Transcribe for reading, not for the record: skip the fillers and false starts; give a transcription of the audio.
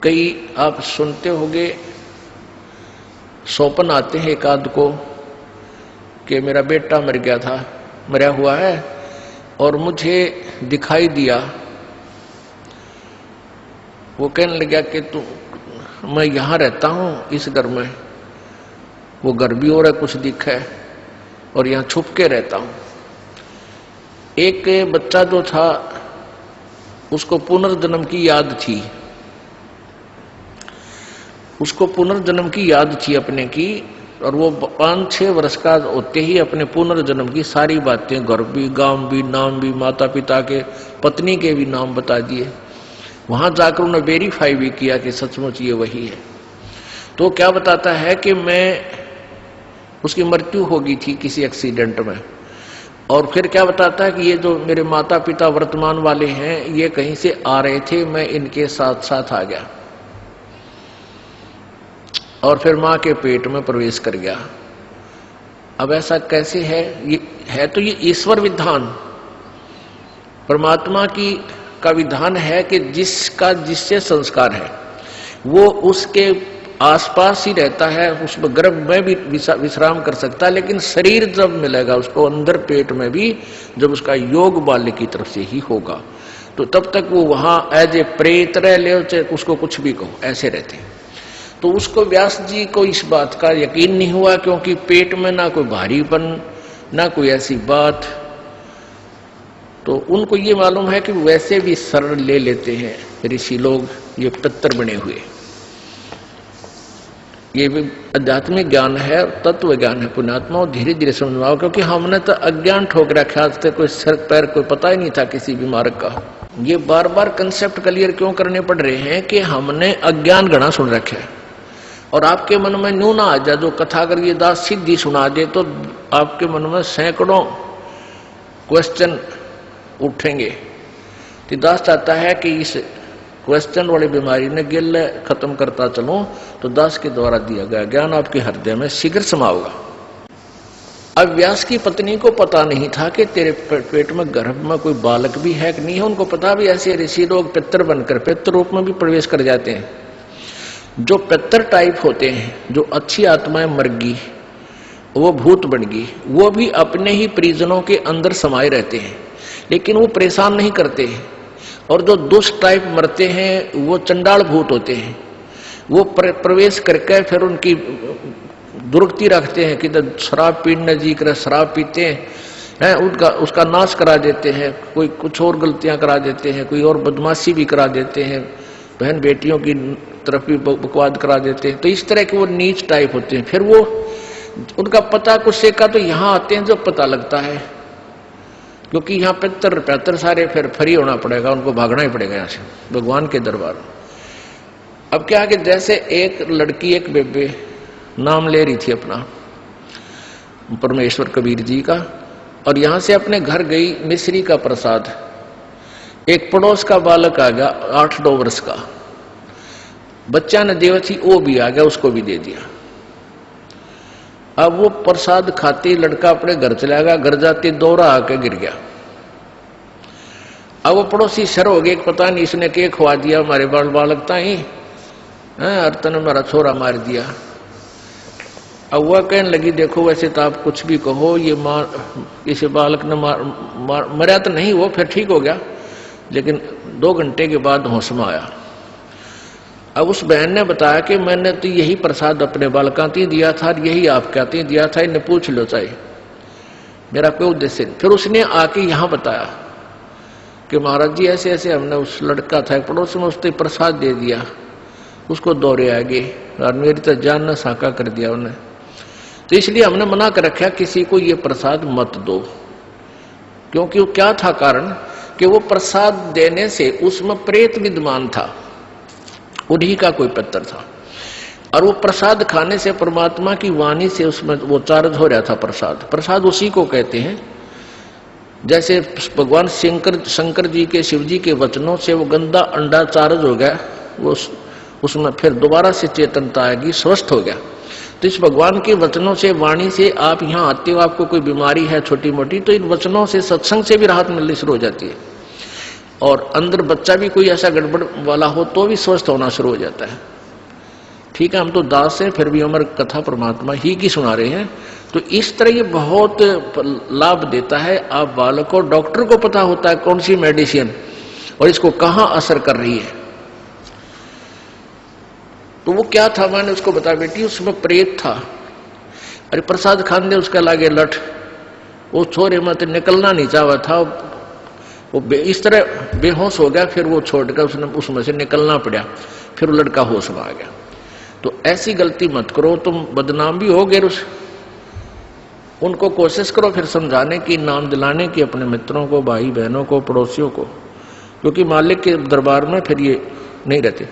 कई आप सुनते होंगे, सौपन आते हैं एक आध को कि मेरा बेटा मर गया था, मरा हुआ है और मुझे दिखाई दिया। वो कहने लगा कि मैं यहाँ रहता हूँ इस घर में, वो घर भी और है कुछ दिखा है और यहाँ छुप के रहता हूँ। एक बच्चा जो था उसको पुनर्जन्म की याद थी, उसको पुनर्जन्म की याद थी अपने की, और वो 5-6 वर्ष का होते ही अपने पुनर्जन्म की सारी बातें, घर भी, गांव भी, नाम भी, माता पिता के, पत्नी के भी नाम बता दिए। वहां जाकर उन्होंने वेरीफाई भी किया कि सचमुच ये वही है। तो क्या बताता है कि उसकी मृत्यु हो गई थी किसी एक्सीडेंट में, और फिर क्या बताता है कि ये जो मेरे माता पिता वर्तमान वाले हैं ये कहीं से आ रहे थे, मैं इनके साथ साथ आ गया और फिर मां के पेट में प्रवेश कर गया। अब ऐसा कैसे है? ये है तो ये ईश्वर विधान, परमात्मा का विधान है कि जिससे संस्कार है वो उसके आसपास ही रहता है, उसमें गर्भ में भी विश्राम कर सकता है, लेकिन शरीर जब मिलेगा उसको अंदर पेट में भी, जब उसका योग बाल्य की तरफ से ही होगा, तो तब तक वो वहां एज ए प्रेत रह ले, उसको कुछ भी कहो, ऐसे रहते। तो उसको व्यास जी को इस बात का यकीन नहीं हुआ, क्योंकि पेट में ना कोई भारीपन, ना कोई ऐसी बात। तो उनको ये मालूम है कि वैसे भी शरण ले लेते हैं ऋषि लोग, ये पितर बने हुए। ये भी आध्यात्मिक ज्ञान है, तत्व ज्ञान है पुण्यात्मा, और धीरे धीरे समझाओ, क्योंकि हमने तो अज्ञान ठोक रखा, आज तक कोई सर पैर कोई पता ही नहीं था किसी भी मार्ग का। ये बार बार कंसेप्ट क्लियर क्यों करने पड़ रहे हैं कि हमने अज्ञान गणा सुन रखे है, और आपके मन में न्यू ना आ जाए। जो कथा अगर ये दास सिद्धि सुना दे तो आपके मन में सैकड़ों क्वेश्चन उठेंगे। तो दास चाहता है कि इस क्वेश्चन वाली बीमारी ने गिल खत्म करता चलो, तो दास के द्वारा दिया गया ज्ञान आपके हृदय में शीघ्र समाओगा। अब व्यास की पत्नी को पता नहीं था कि तेरे पेट में गर्भ में कोई बालक भी है कि नहीं है। उनको पता भी ऐसे ऋषि लोग पितर बनकर पितर रूप में भी प्रवेश कर जाते हैं। जो पितर टाइप होते हैं, जो अच्छी आत्माएं मर गई, वो भूत बन गई, वो भी अपने ही परिजनों के अंदर समाये रहते हैं, लेकिन वो परेशान नहीं करते हैं। और जो दुष्ट टाइप मरते हैं वो चंडाल भूत होते हैं, वो प्रवेश करके फिर उनकी दुर्गति रखते हैं कि शराब पीने जी कर शराब पीते हैं, उसका नाश करा देते हैं, कोई कुछ और गलतियां करा देते हैं, कोई और बदमाशी भी करा देते हैं, बहन बेटियों की तरफ भी बकवाद करा देते हैं। तो इस तरह के वो नीच टाइप होते हैं। फिर वो उनका पता कुछ से का तो यहाँ आते हैं जब पता लगता है, क्योंकि यहाँ पितर सारे फिर फ्री होना पड़ेगा, उनको भागना ही पड़ेगा यहाँ से भगवान के दरबार। अब क्या कि जैसे एक लड़की, एक बेबे नाम ले रही थी अपना परमेश्वर कबीर जी का, और यहां से अपने घर गई मिश्री का प्रसाद, एक पड़ोस का बालक आ गया 8-9 वर्ष का, बच्चा ने देवथी वो भी आ गया, उसको भी दे दिया। अब वो प्रसाद खाते लड़का अपने घर चला गया, घर जाते दौरा आके गिर गया। अब वो पड़ोसी शर हो गए, पता नहीं इसने क्या खवा दिया हमारे बालक ताई, अर्तन ने हमारा छोरा मार दिया। अब वह कहने लगी देखो वैसे तो आप कुछ भी कहो, ये इसे बालक ने मरा तो नहीं, वो फिर ठीक हो गया, लेकिन 2 घंटे के बाद होश में आया। अब उस बहन ने बताया कि मैंने तो यही प्रसाद अपने बालका ती दिया था, यही आप कहते दिया था, इन्हें पूछ लो चाहे, मेरा कोई उद्देश्य नहीं। फिर उसने आके यहाँ बताया कि महाराज जी ऐसे ऐसे हमने उस लड़का था पड़ोस में, उसने प्रसाद दे दिया, उसको दौरे आ गए और मेरी तो जान न साका कर दिया उन्हें। तो इसलिए हमने मना कर रखा किसी को ये प्रसाद मत दो, क्योंकि वो क्या था कारण कि वो प्रसाद देने से उसमें प्रेत विद्यमान था, उन्हीं का कोई पत्थर था, और वो प्रसाद खाने से परमात्मा की वाणी से उसमें वो चार्ज हो रहा था। प्रसाद उसी को कहते हैं, जैसे भगवान शंकर जी के, शिव जी के वचनों से वो गंदा अंडा चार्ज हो गया, वो उसमें फिर दोबारा से चेतनता आएगी, स्वस्थ हो गया। तो इस भगवान के वचनों से, वाणी से आप यहाँ आते हो, आपको कोई बीमारी है छोटी मोटी, तो इन वचनों से, सत्संग से भी राहत मिलनी शुरू हो जाती है। और अंदर बच्चा भी कोई ऐसा गड़बड़ वाला हो तो भी स्वस्थ होना शुरू हो जाता है। ठीक है, हम तो दास हैं, फिर भी हमारी कथा परमात्मा ही की सुना रहे हैं। तो इस तरह ये बहुत लाभ देता है। आप बालक को, डॉक्टर को पता होता है कौन सी मेडिसिन और इसको कहाँ असर कर रही है। तो वो क्या था, मैंने उसको बताया, बेटी उसमें प्रेत था। अरे प्रसाद खान दे उसके लागे लठ, वो छोरे मत निकलना नहीं चाहा था, वो इस तरह बेहोश हो गया। फिर वो छोड़कर उसने उसमें से निकलना पड़ा, फिर वो लड़का होश में आ गया। तो ऐसी गलती मत करो, तुम बदनाम भी हो गए। उनको कोशिश करो फिर समझाने की, नाम दिलाने की अपने मित्रों को, भाई बहनों को, पड़ोसियों को, क्योंकि मालिक के दरबार में फिर ये नहीं रहते।